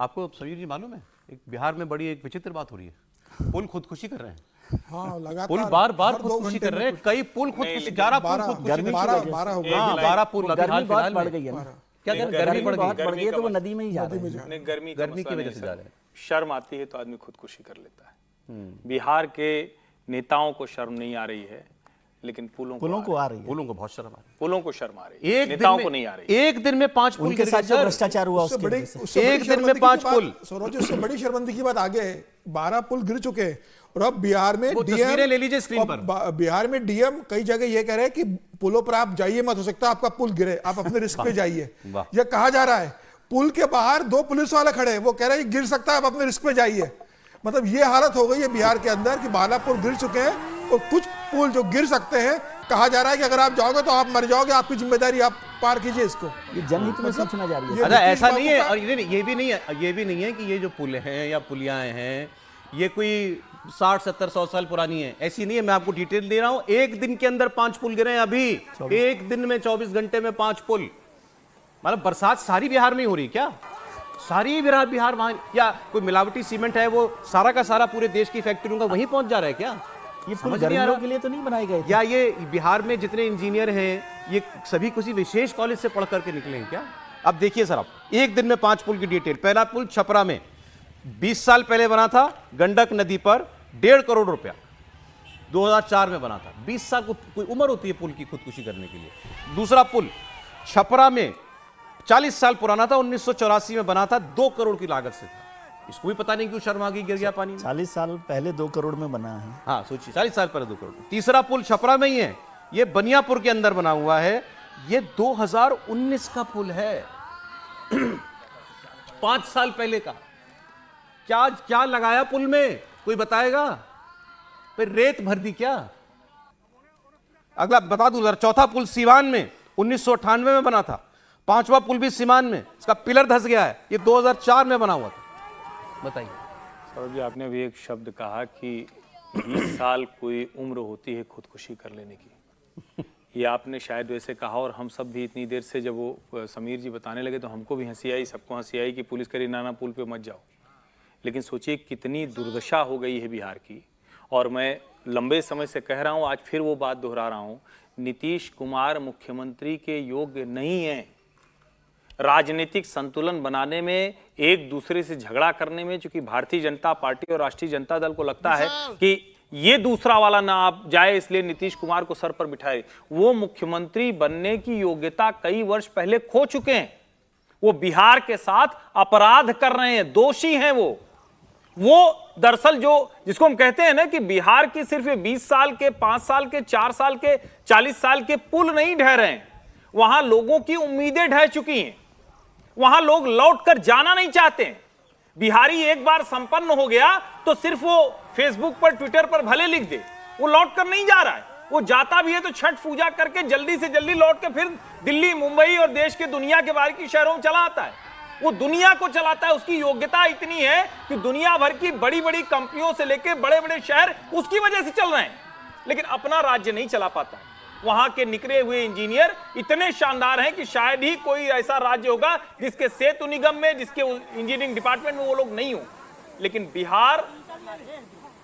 आपको समीर जी मालूम है, एक बिहार में बड़ी एक विचित्र बात हो रही है, पुल खुदकुशी कर रहे हैं। हाँ, लगातार पुल बार बार हर 2 खुदकुशी घंटे कर रहे हैं, में कई पुल खुदकुशी, 11 पुल खुदकुशी, 12 हो गए। हाँ 12 पुल अभी हाल बहुत फिलहाल बढ़ में। गई है ना, क्या कर गर्मी बढ़ बहुत गई, बढ़ गई है तो वो नदी में ही जा रहे हैं। नहीं, गर्मी की वजह से जा रहे हैं। शर्म आती है तो आदमी खुदकुशी कर लेता है। बिहार के नेताओं को शर्म नहीं आ रही है, लेकिन पुलों को आ रही है। पुलों को बहुत शर्म आ रही पुलों को शर्म आ रही है। है, नेताओं को नहीं आ रही। एक दिन में 5 पुल उनके गिर साथ गए जो सर। भ्रष्टाचार हुआ उसके वजह से। एक दिन में 5 पुल। सौरभ जी, उससे बड़ी शर्मिंदगी की बात आगे है, 12 पुल गिर चुके हैं और अब बिहार में वो डीएम, तस्वीरें ले लीजिए स्क्रीन पर। बिहार में डीएम कई जगह ये कह रहे हैं कि पुलों पर आप जाइए मत, हो सकता है आपका पुल गिरे, आप अपने रिस्क पे जाइए। वाह। यह कहा जा रहा है। पुल के बाहर 2 पुलिस वाले खड़े हैं, वो कह रहे हैं गिर सकता है, आप अपने रिस्क पे जाइए। मतलब ये हालत हो गई है बिहार के अंदर कि 12 पुल गिर चुके हैं और कुछ पुल जो गिर सकते हैं, कहा जा रहा है कि अगर आप जाओगे तो आप मर जाओगे, आपकी जिम्मेदारी, आप पार कीजिए इसको। ये जनहित में सूचना जारी है। अच्छा, ऐसा नहीं है, और ये भी नहीं है कि ये जो पुल हैं या पुलियां हैं ये कोई 60 70 100 साल पुरानी है, ऐसी नहीं है। मैं आपको डिटेल दे रहा हूं, एक दिन के अंदर 5 पुल गिरे हैं अभी, एक दिन में 24 घंटे में 5 पुल। मतलब बरसात सारी बिहार में ही हो रही है क्या? सारी बिहार वहां, या कोई मिलावटी सीमेंट है वो सारा का सारा पूरे देश की फैक्ट्रियों का वहीं पहुंच जा रहा है क्या? ये पुल गर्मियों के लिए तो नहीं बनाए गए थे? या ये बिहार में जितने इंजीनियर हैं ये सभी किसी विशेष कॉलेज से पढ़ करके निकले हैं क्या? अब देखिए सर, आप एक दिन में 5 पुल की डिटेल। पहला पुल छपरा में 20 साल पहले बना था, गंडक नदी पर, 1.5 करोड़ रुपया, 2004 में बना था। 20 साल को कोई उम्र होती है पुल की खुदकुशी करने के लिए। दूसरा पुल छपरा में 40 साल पुराना था, 1984 में बना था, 2 करोड़ की लागत से था। इसको भी पता नहीं क्यों शर्म आ गई, गिर गया पानी में। 40 साल पहले 2 करोड़ में बना है। हाँ सोचिए, 40 साल पहले 2 करोड़। तीसरा पुल छपरा में ही है, ये बनियापुर के अंदर बना हुआ है, ये 2019 का पुल है। 5 साल पहले का। क्या क्या लगाया पुल में, कोई बताएगा? फिर रेत भर दी क्या? अगला बता दूं जरा, चौथा पुल सीवान में 1998 में बना था, 5वां पुल भी सीवान में, इसका पिलर धंस गया है, ये 2004 में बना हुआ था। बताइए सौरभ जी, आपने अभी एक शब्द कहा कि 20 साल कोई उम्र होती है खुदकुशी कर लेने की। ये आपने शायद वैसे कहा और हम सब भी इतनी देर से जब वो समीर जी बताने लगे तो हमको भी हंसी आई, सबको हंसी आई कि पुलिस करी नाना पुल पे मत जाओ। लेकिन सोचिए कितनी दुर्दशा हो गई है बिहार की। और मैं लंबे समय से कह रहा हूँ, आज फिर वो बात दोहरा रहा हूँ, नीतीश कुमार मुख्यमंत्री के योग्य नहीं है। राजनीतिक संतुलन बनाने में, एक दूसरे से झगड़ा करने में, चूंकि भारतीय जनता पार्टी और राष्ट्रीय जनता दल को लगता है कि ये दूसरा वाला ना आप जाए, इसलिए नीतीश कुमार को सर पर बिठाए। वो मुख्यमंत्री बनने की योग्यता कई वर्ष पहले खो चुके हैं। वो बिहार के साथ अपराध कर रहे हैं, दोषी हैं वो दरअसल जो जिसको हम कहते हैं ना कि बिहार की सिर्फ 20 साल के, 5 साल के, 4 साल के, 40 साल के पुल नहीं ढह रहे हैं, वहां लोगों की उम्मीदें ढह चुकी हैं। वहां लोग लौट कर जाना नहीं चाहते हैं। बिहारी एक बार संपन्न हो गया तो सिर्फ वो फेसबुक पर, ट्विटर पर भले लिख दे, वो लौट कर नहीं जा रहा है। वो जाता भी है तो छठ पूजा करके जल्दी से जल्दी लौट के फिर दिल्ली, मुंबई और देश के दुनिया के बाहर की शहरों में चला आता है। वो दुनिया को चलाता है, उसकी योग्यता इतनी है कि दुनिया भर की बड़ी बड़ी कंपनियों से लेकर बड़े बड़े शहर उसकी वजह से चल रहे हैं, लेकिन अपना राज्य नहीं चला पाता। वहां के निकले हुए इंजीनियर इतने शानदार हैं कि शायद ही कोई ऐसा राज्य होगा जिसके सेतु निगम में, जिसके इंजीनियरिंग डिपार्टमेंट में वो लोग नहीं हो। लेकिन बिहार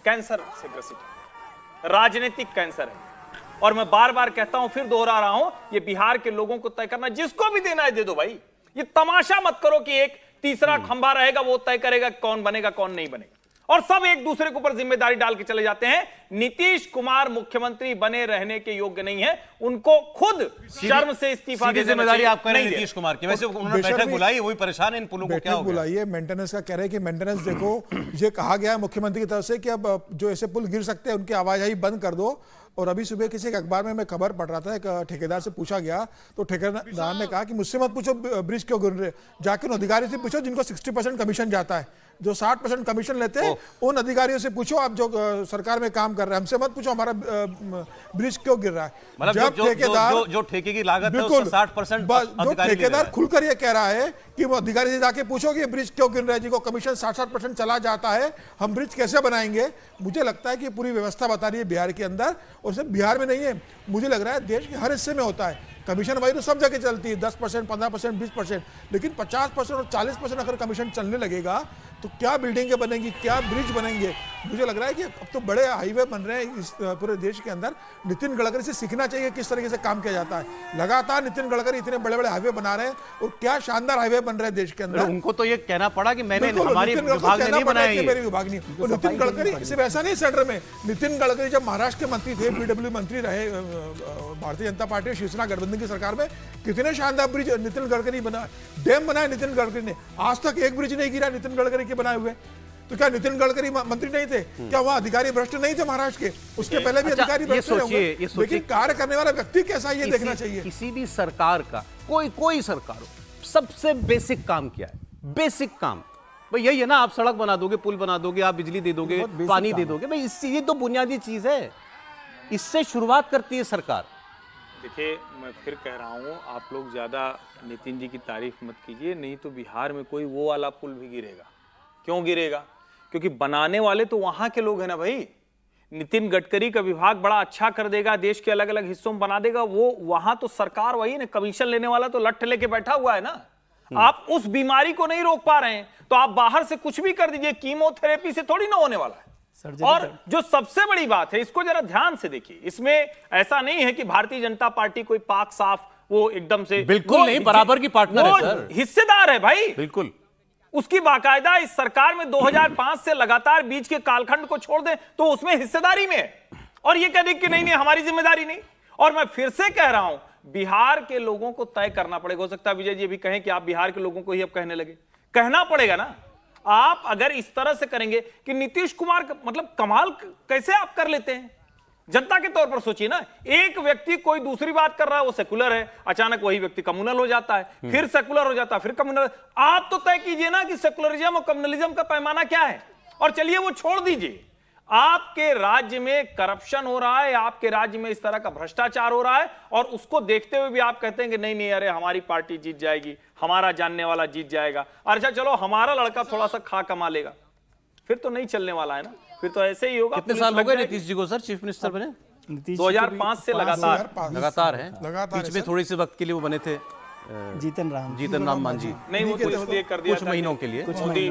कैंसर से ग्रसित है, राजनीतिक कैंसर है। और मैं बार बार कहता हूं, फिर दोहरा रहा हूं, ये बिहार के लोगों को तय करना, जिसको भी देना है दे दो भाई। ये तमाशा मत करो कि एक तीसरा खंभा रहेगा, वो तय करेगा कौन बनेगा कौन नहीं बनेगा, और सब एक दूसरे के ऊपर जिम्मेदारी डाल के चले जाते हैं। नीतीश कुमार मुख्यमंत्री बने रहने के योग्य नहीं है, उनको खुद शर्म से इस्तीफा देने की जिम्मेदारी आप करें नीतीश कुमार की। वैसे उन्होंने बैठक बुलाई, वही परेशान है, इन पुलों को क्या हो गया? बुलाइए, मेंटेनेंस का कह रहे हैं कि मेंटेनेंस देखो, ये कहा गया है मुख्यमंत्री की तरफ से कि अब जो ऐसे पुल गिर सकते हैं उनकी आवाजाही बंद कर दो। और अभी सुबह किसी एक अखबार में मैं खबर पढ़ रहा था, एक ठेकेदार से पूछा गया तो ठेकेदार ने कहा कि मुझसे मत पूछो ब्रिज क्यों गिर रहे, जाके उन अधिकारी से पूछो जिनको 60% कमीशन जाता है। जो 60% कमीशन लेते हैं उन अधिकारियों से पूछो, आप जो सरकार में काम कर रहे हैं, हमसे मत पूछो हमारा ब्रिज क्यों गिर रहा है। मतलब जो ठेके की लागत है उसका 60% जो ठेकेदार खुलकर ये कह रहा है कि वो अधिकारी से जाके पूछो कि ब्रिज क्यों गिर रहा है, जिनको कमीशन 60% चला जाता है, हम ब्रिज कैसे बनाएंगे। मुझे लगता है कि पूरी व्यवस्था बता रही है बिहार के अंदर, और सिर्फ बिहार में नहीं है, मुझे लग रहा है देश के हर हिस्से में होता है। कमीशन वही तो सब जगह चलती है, 10%, 15%, 20%, लेकिन 50% और 40% अगर कमीशन चलने लगेगा तो क्या बिल्डिंगें बनेंगी, क्या ब्रिज बनेंगे। मुझे लग रहा है कि अब तो बड़े हाईवे बन रहे हैं इस पूरे देश के अंदर। नितिन गडकरी से सीखना चाहिए किस तरीके से काम किया जाता है। लगातार नितिन गडकरी इतने बड़े बड़े हाईवे बना रहे हैं और क्या शानदार हाईवे बन रहे हैं देश के अंदर। उनको तो ये कहना पड़ा कि मैंने हमारे विभाग ने नहीं बनाया, मेरे विभाग नहीं। और नितिन गडकरी सिर्फ ऐसा नहीं सेंटर में, नितिन गडकरी जब महाराष्ट्र के मंत्री थे, पीडब्ल्यू मंत्री रहे भारतीय जनता पार्टी शिवसेना गठबंधन की सरकार में, कितने शानदार ब्रिज नितिन गडकरी बना, डैम बनाए नितिन गडकरी ने। आज तक एक ब्रिज नहीं गिरा नितिन गडकरी के बनाए हुए। तो क्या नितिन गडकरी मंत्री नहीं थे? क्या वहां अधिकारी भ्रष्ट नहीं थे महाराष्ट्र के? उसके पहले भी अधिकारी भ्रष्ट होंगे, लेकिन कार्य करने वाला व्यक्ति कैसा ये देखना चाहिए। किसी भी सरकार का कोई सरकार हो, सबसे बेसिक काम क्या है? बेसिक काम भाई यही है ना, आप सड़क बना दोगे, पुल बना दोगे, आप बिजली दे दोगे, पानी दे दोगे, भाई ये तो बुनियादी चीज है, इससे शुरुआत करती है सरकार। देखिए, मैं फिर कह रहा हूँ, आप लोग ज़्यादा नितिन जी की तारीफ मत कीजिए, नहीं तो बिहार में कोई वो वाला पुल भी गिरेगा। क्यों गिरेगा? क्योंकि बनाने वाले तो वहां के लोग हैं ना भाई। नितिन गडकरी का विभाग बड़ा अच्छा कर देगा, देश के अलग अलग हिस्सों में बना देगा, वो वहां तो सरकार वही ना, कमीशन लेने वाला तो लठ लेके बैठा हुआ है ना। आप उस बीमारी को नहीं रोक पा रहे हैं तो आप बाहर से कुछ भी कर दीजिए, कीमोथेरेपी से थोड़ी ना होने वाला है। और जो सबसे बड़ी बात है, इसको जरा ध्यान से देखिए, इसमें ऐसा नहीं है कि भारतीय जनता पार्टी कोई पाक साफ वो एकदम से, बिल्कुल नहीं, बराबर की पार्टनर है सर, हिस्सेदार है भाई, बिल्कुल। उसकी बाकायदा इस सरकार में 2005 से लगातार बीच के कालखंड को छोड़ दे तो उसमें हिस्सेदारी में है, और ये कह दे कि नहीं हमारी जिम्मेदारी नहीं। और मैं फिर से कह रहा हूं, बिहार के लोगों को तय करना पड़ेगा। हो सकता है विजय जी भी कहें कि आप बिहार के लोगों को ही अब कहने लगे, कहना पड़ेगा ना। आप अगर इस तरह से करेंगे कि नीतीश कुमार मतलब कमाल कैसे आप कर लेते हैं, जनता के तौर पर सोचिए ना, एक व्यक्ति कोई दूसरी बात कर रहा है, वो सेकुलर है, अचानक वही व्यक्ति कम्युनल हो जाता है, फिर सेकुलर हो जाता है, फिर कम्युनल। आप तो तय कीजिए ना कि सेकुलरिज्म और कम्युनलिज्म का पैमाना क्या है, और चलिए वो छोड़ दीजिए। आपके राज्य में करप्शन हो रहा है, आपके राज्य में इस तरह का भ्रष्टाचार हो रहा है, और उसको देखते हुए भी आप कहते हैं कि नहीं नहीं, अरे हमारी पार्टी जीत जाएगी, हमारा जानने वाला जीत जाएगा, अच्छा चलो हमारा लड़का थोड़ा सा खा कमा लेगा, फिर तो नहीं चलने वाला है ना, फिर तो ऐसे ही होगा। कितने साल हो गए नीतीश जी को सर चीफ मिनिस्टर बने? 2005 से लगातार है, बीच में थोड़ी सी वक्त के लिए वो बने थे जीतन राम मांझी। नहीं, वो तो इसलिए कर दिया कुछ महीनों के लिए,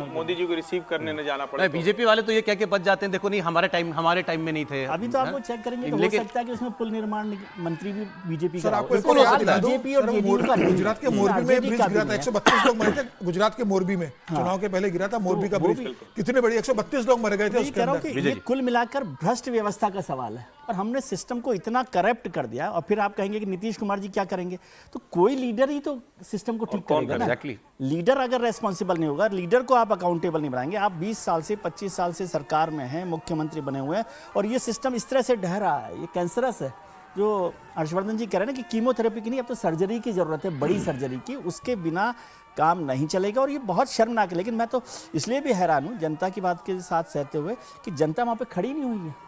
मोदी जी को रिसीव करने न जाना पड़ा। बीजेपी वाले तो ये कह के बच जाते हैं, देखो नहीं हमारे टाइम में नहीं थे। अभी तो आपको चेक करेंगे तो हो सकता है कि उसमें पुल निर्माण मंत्री भी बीजेपी का, बीजेपी और जेडीयू का। गुजरात के मोरबी में ब्रिज गिरा था, 132 लोग मरे थे गुजरात के मोरबी में, चुनाव के पहले गिरा था मोरबी का ब्रिज, कितने बड़ी 132 लोग मर गए थे उसके अंदर। ये कुल मिलाकर भ्रष्ट व्यवस्था का सवाल है, और हमने सिस्टम को इतना करप्ट कर दिया। और फिर आप कहेंगे कि नीतीश कुमार जी क्या करेंगे, तो कोई लीडर ही तो सिस्टम को ठीक करेगा ना। लीडर अगर रेस्पॉन्सिबल नहीं होगा, लीडर को आप अकाउंटेबल नहीं बनाएंगे। आप 20 साल से 25 साल से सरकार में हैं, मुख्यमंत्री बने हुए हैं, और ये सिस्टम इस तरह से ढह रहा है, ये कैंसरस है। जो हर्षवर्धन जी कह रहे हैं ना कि कीमोथेरेपी की नहीं, अब तो सर्जरी की जरूरत है, बड़ी सर्जरी की, उसके बिना काम नहीं चलेगा, और ये बहुत शर्मनाक है। लेकिन मैं तो इसलिए भी हैरान हूँ जनता की बात के साथ सहते हुए कि जनता वहां पे खड़ी नहीं हुई है।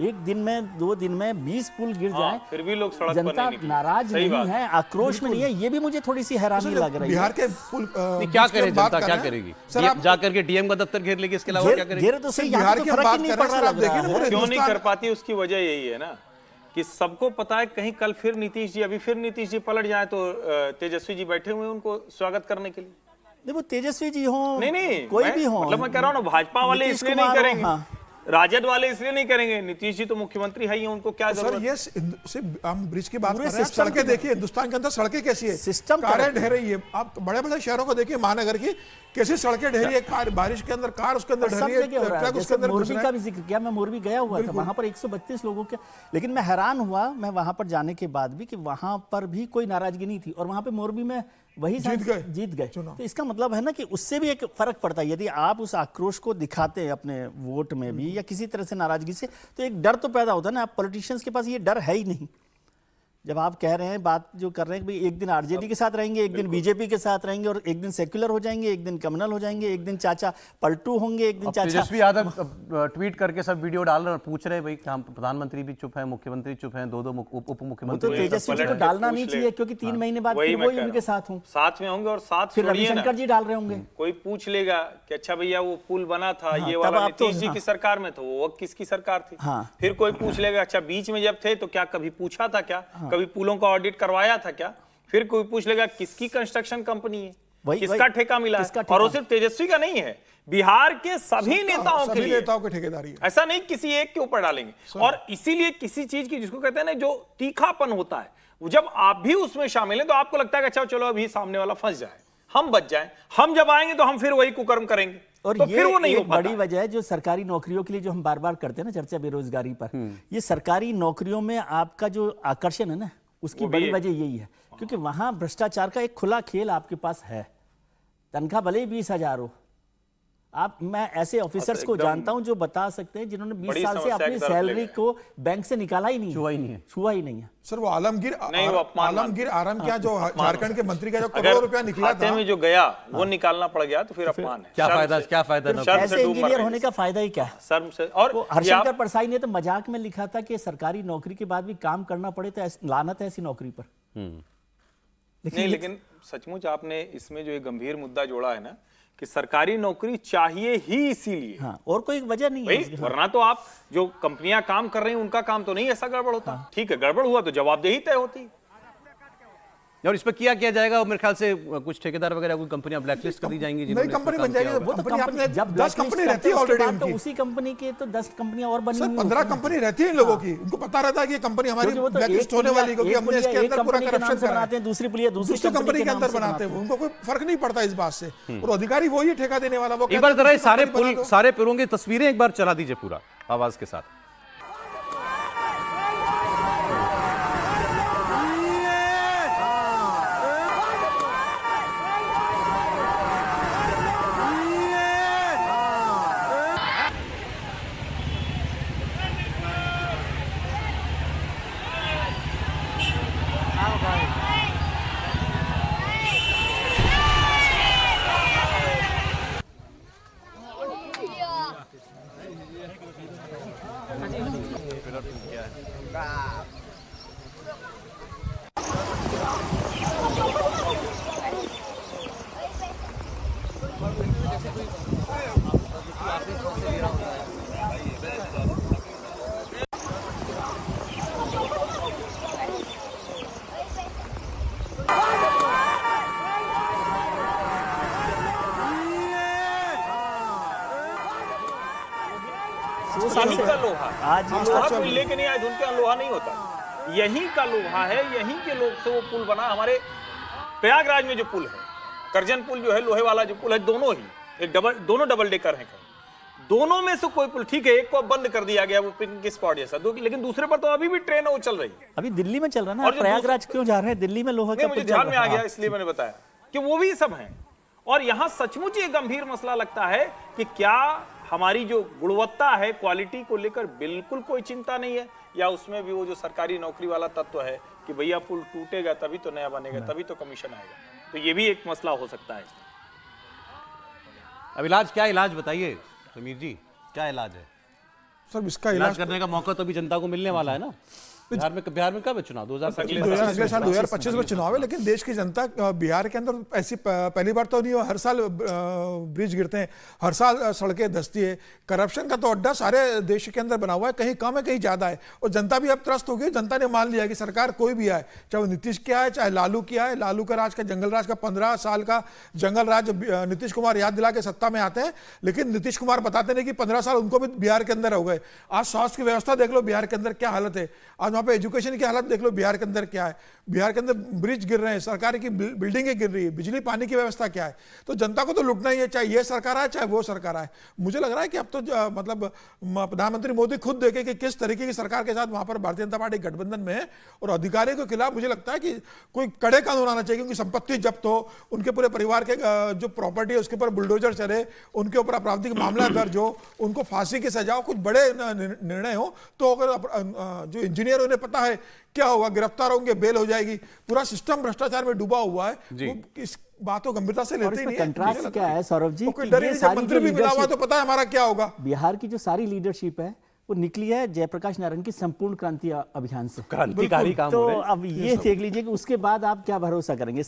एक दिन में 2 दिन में 20 पुल गिर जाए, फिर भी लोग सड़क पर जनता नाराज नहीं है, आक्रोश में नहीं है, ये भी मुझे थोड़ी सी हैरानी लग रही है। बिहार के पुल क्या करे जनता, क्या करेगी? जाकर के डीएम का दफ्तर घेर लेगी, इसके अलावा क्या करेगी? तो सही, बिहार की बात नहीं पड़ रहा, क्यों नहीं कर पाती? उसकी वजह यही है ना कि सबको पता है कहीं कल फिर नीतीश जी, अभी फिर नीतीश जी पलट जाए तो तेजस्वी जी बैठे हुए उनको स्वागत करने के लिए। देखो तेजस्वी जी हो, नहीं कोई भी हो, मतलब मैं कह रहा हूँ ना, भाजपा वाले इसलिए नहीं करेंगे, राजद वाले इसलिए नहीं करेंगे, नीतीश जी तो मुख्यमंत्री है ही, उनको क्या जरूरत है? सिर्फ हम ब्रिज की बात कर रहे हैं, सड़कें देखिए हिंदुस्तान के अंदर सड़कें कैसी है, सिस्टम कारें ढह रही है। आप बड़े बड़े शहरों को देखिए, महानगर की कैसी सड़कें ढह रही है, बारिश के अंदर कार उसके अंदर ढह रही है, ट्रक उसके अंदर। मोरबी का भी जिक्र किया, मैं मोरबी गया हुआ था, वहां पर 132 लोगों के, लेकिन मैं हैरान हुआ मैं वहां पर जाने के बाद भी कि वहां पर भी कोई नाराजगी नहीं थी, और वहां पे मोरबी में वही जीत गए। तो इसका मतलब है ना कि उससे भी एक फर्क पड़ता है। यदि आप उस आक्रोश को दिखाते हैं अपने वोट में भी या किसी तरह से नाराजगी से, तो एक डर तो पैदा होता है ना। आप पॉलिटिशियंस के पास ये डर है ही नहीं, जब आप कह रहे हैं, बात जो कर रहे हैं कि भाई एक दिन आरजेडी के साथ रहेंगे, एक दिन बीजेपी के साथ रहेंगे, और एक दिन सेक्युलर हो जाएंगे, एक दिन कम्युनल हो जाएंगे, एक दिन चाचा पलटू होंगे, एक दिन चाचा। तेजस्वी यादव ट्वीट करके सब वीडियो डाल रहे हैं और पूछ रहे हैं भाई हम प्रधानमंत्री भी चुप है, मुख्यमंत्री चुप है, दो उप मुख्यमंत्री। तो तेजस्वी जी को डालना नहीं चाहिए, क्योंकि 3 महीने बाद फिर वही उनके साथ हों, साथ में होंगे, और साथ फिर रविशंकर जी डाल रहे होंगे। कोई पूछ लेगा कि अच्छा भैया वो पुल बना था, ये वाला नीतीश जी की सरकार में, तो वो किसकी सरकार थी। फिर कोई पूछ लेगा अच्छा बीच में जब थे तो क्या कभी पूछा था क्या, कभी पुलों का ऑडिट करवाया था क्या। फिर कोई पूछ लेगा किसकी कंस्ट्रक्शन कंपनी है, किसका ठेका मिला है। और वो सिर्फ तेजस्वी का नहीं है, बिहार के सभी नेताओं के लिए, नेताओं की ठेकेदारी है। ऐसा नहीं किसी एक के ऊपर डालेंगे। और इसीलिए किसी चीज की, जिसको कहते हैं ना, जो तीखापन होता है, वो जब आप भी उसमें शामिल हैं तो आपको लगता है कि अच्छा चलो अभी सामने वाला फंस जाए, हम बच जाएं, हम जब आएंगे तो हम फिर वही कुकर्म करेंगे। और तो ये फिर वो नहीं एक बड़ी वजह है जो सरकारी नौकरियों के लिए जो हम बार बार करते हैं ना चर्चा बेरोजगारी पर, ये सरकारी नौकरियों में आपका जो आकर्षण है ना, उसकी बड़ी वजह यही है, क्योंकि वहां भ्रष्टाचार का एक खुला खेल आपके पास है। तनख्वाह भले ही 20,000 हो, मैं ऐसे ऑफिसर्स को जानता हूं जो बता सकते हैं जिन्होंने 20 साल से अपनी सैलरी को बैंक से निकाला ही नहीं, छुआ ही नहीं है। सर वो आलमगीर आराम क्या, जो झारखंड के मंत्री का जो करोड़ों रुपया निकला था, में जो गया वो निकालना पड़ गया, तो फिर अपमान है। क्या फायदा ऐसे इंजीनियर होने का फायदा ही क्या है। शर्म से। और हर्षंकर परसाई ने तो मजाक में लिखा था कि सरकारी नौकरी के बाद भी काम करना पड़े तो लानत है ऐसी नौकरी पर। लेकिन सचमुच आपने इसमें जो एक गंभीर मुद्दा जोड़ा है ना, कि सरकारी नौकरी चाहिए ही इसीलिए, हाँ, और कोई वजह नहीं है। वरना तो आप जो कंपनियां काम कर रही हैं उनका काम तो नहीं ऐसा गड़बड़ होता। ठीक है, गड़बड़ हुआ तो जवाबदेही तय होती। और इस पर क्या किया जाएगा, और मेरे ख्याल से कुछ ठेकेदार वगैरह कोई कंपनियां ब्लैकलिस्ट कर दी जाएंगी, नई कंपनी बन जाएगी। वो तो कंपनी जब 10 कंपनी रहती है ऑलरेडी, तो उसी कंपनी के तो 10 कंपनियां और बनी हुई। 15 कंपनी रहती है इन लोगों की, उनको पता रहता है कि ये कंपनी हमारी ब्लैकलिस्ट होने वाली, क्योंकि हमने इसके अंदर पूरा करप्शन कराते हैं, दूसरी पुलिया दूसरी कंपनी के अंदर बनाते हैं, उनको कोई फर्क नहीं पड़ता इस बात से। और अधिकारी वही ठेका देने वाला। वो एक बार जरा सारे पुलों की तस्वीरें एक बार चला दीजिए पूरा आवाज के साथ। यही का लोहा, आज लोहा कोई लेके नहीं आया, उनके यहाँ लोहा नहीं होता, यही का लोहा है, यहीं के लोग से वो पुल बना। हमारे प्रयागराज में जो पुल है, करजन पुल जो है, लोहे वाला जो पुल है, दोनों डबल डेकर हैं। दोनों में से कोई पुल ठीक है, एक को बंद कर दिया गया वो पिकनिक स्पॉट जैसा, लेकिन दूसरे पर तो अभी भी ट्रेन वो चल रही है। अभी दिल्ली में चल रहा है ना, प्रयागराज क्यों जा रहे हैं, दिल्ली में लोहा का। मुझे ध्यान में आ गया इसलिए मैंने बताया कि वो भी सब हैं। और यहाँ सचमुच ये गंभीर मसला लगता है कि क्या हमारी जो गुणवत्ता है, क्वालिटी को लेकर बिल्कुल कोई चिंता नहीं है, या उसमें भी वो जो सरकारी नौकरी वाला तत्व है कि भैया पुल टूटेगा तभी तो नया बनेगा, तभी तो कमीशन आएगा। तो ये भी एक मसला हो सकता है। अब इलाज क्या, इलाज बताइए समीर जी, क्या इलाज है? सर इसका इलाज करने का मौका तो अभी जनता को मिलने वाला है ना। बिहार में कब है चुनाव? 2025 अगले साल 2025 में चुनाव है, लेकिन देश की जनता बिहार के अंदर ऐसी पहली बार तो नहीं हो, हर साल ब्रिज गिरते हैं, हर साल सड़कें धंसती है। करप्शन का तो अड्डा सारे देश के अंदर बना हुआ है, कहीं कम है कहीं ज्यादा है। और जनता भी अब त्रस्त हो गई, जनता ने मान लिया कि सरकार कोई भी आए, चाहे वो नीतीश की आए चाहे लालू की आए, लालू का राज का जंगल राज का 15 साल का जंगल राज नीतीश कुमार याद दिला के सत्ता में आते हैं, लेकिन नीतीश कुमार बताते नहीं कि 15 साल उनको भी बिहार के अंदर हो गए। आज स्वास्थ्य की व्यवस्था देख लो बिहार के अंदर क्या हालत है, आज वहाँ पे एजुकेशन की हालत देख लो बिहार के अंदर क्या है, बिहार के अंदर ब्रिज गिर रहे हैं, सरकार की बिल्डिंगें गिर रही है, बिजली पानी की व्यवस्था क्या है। तो जनता को तो लुटना ही है, चाहे ये सरकार आए चाहे वो सरकार आए। मुझे लग रहा है कि अब तो मतलब प्रधानमंत्री मोदी खुद देखे कि किस तरीके की सरकार के साथ वहां पर भारतीय जनता पार्टी गठबंधन में है, और अधिकारियों के खिलाफ मुझे लगता है कि कोई कड़े कानून आना चाहिए, क्योंकि संपत्ति जब्त हो, उनके पूरे परिवार के जो प्रॉपर्टी है उसके ऊपर बुलडोजर चले, उनके ऊपर आपराधिक मामला दर्ज हो, उनको फांसी की सजा हो, कुछ बड़े निर्णय हो। तो अगर जो इंजीनियर उन्हें पता है क्या होगा, गिरफ्तार होंगे, बेल हो जाएगी, पूरा सिस्टम भ्रष्टाचार में डूबा हुआ है, वो इस बात को गंभीरता से लेते ही नहीं है। कंट्रास्ट क्या है सौरभ जी, कोई कि डर ही ये नहीं, जब सारी मंत्री जो भी मिला हुआ leadership- तो पता है हमारा क्या होगा। बिहार की जो सारी लीडरशिप है वो निकली है जयप्रकाश नारायण की संपूर्ण क्रांति अभियान से। क्रांतिकारी काम तो हो रहे हैं। अब ये देख लीजिए कि उसके बाद आप क्या भरोसा करेंगे।